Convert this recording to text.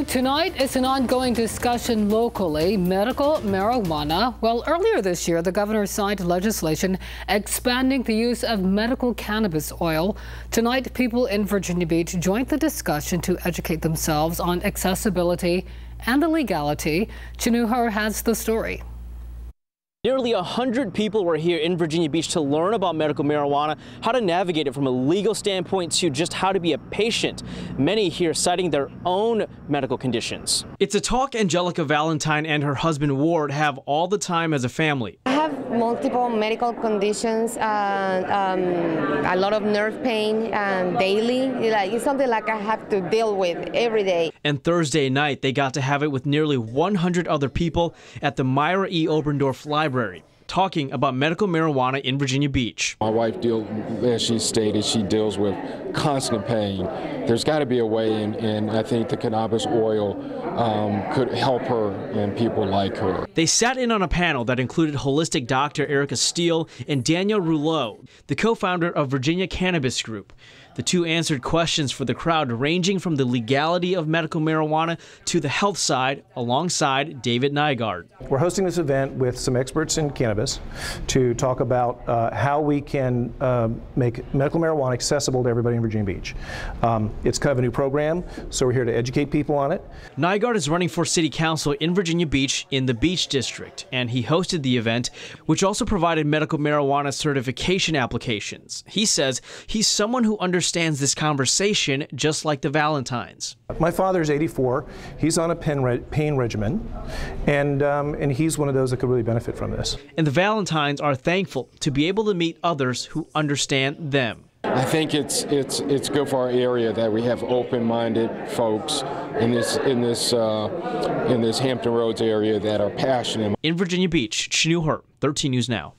Tonight is an ongoing discussion locally, medical marijuana. Well, earlier this year, the governor signed legislation expanding the use of medical cannabis oil. Tonight, people in Virginia Beach joined the discussion to educate themselves on accessibility and the legality. Chinuhar has the story. Nearly 100 people were here in Virginia Beach to learn about medical marijuana, how to navigate it from a legal standpoint to just how to be a patient. Many here citing their own medical conditions. It's a talk Angelica Valentine and her husband Ward have all the time as a family. I have multiple medical conditions, a lot of nerve pain daily. It's something like I have to deal with every day. And Thursday night, they got to have it with nearly 100 other people at the Myra E. Oberndorf Library, talking about medical marijuana in Virginia Beach. My wife, as she stated, she deals with constant pain. There's got to be a way, and I think the cannabis oil could help her and people like her. They sat in on a panel that included holistic doctor Erica Steele and Danielle Rouleau, the co-founder of Virginia Cannabis Group. The two answered questions for the crowd ranging from the legality of medical marijuana to the health side, alongside David Nygaard. We're hosting this event with some experts in cannabis to talk about how we can make medical marijuana accessible to everybody in Virginia Beach. It's kind of a new program, so we're here to educate people on it. Nygaard is running for city council in Virginia Beach in the Beach District, and he hosted the event, which also provided medical marijuana certification applications. He says he's someone who understands this conversation just like the Valentines. My father's 84. He's on a pain regimen, and he's one of those that could really benefit from this. And the Valentines are thankful to be able to meet others who understand them. I think it's good for our area that we have open-minded folks in this Hampton Roads area that are passionate. In Virginia Beach, Chinuhar, 13 News Now.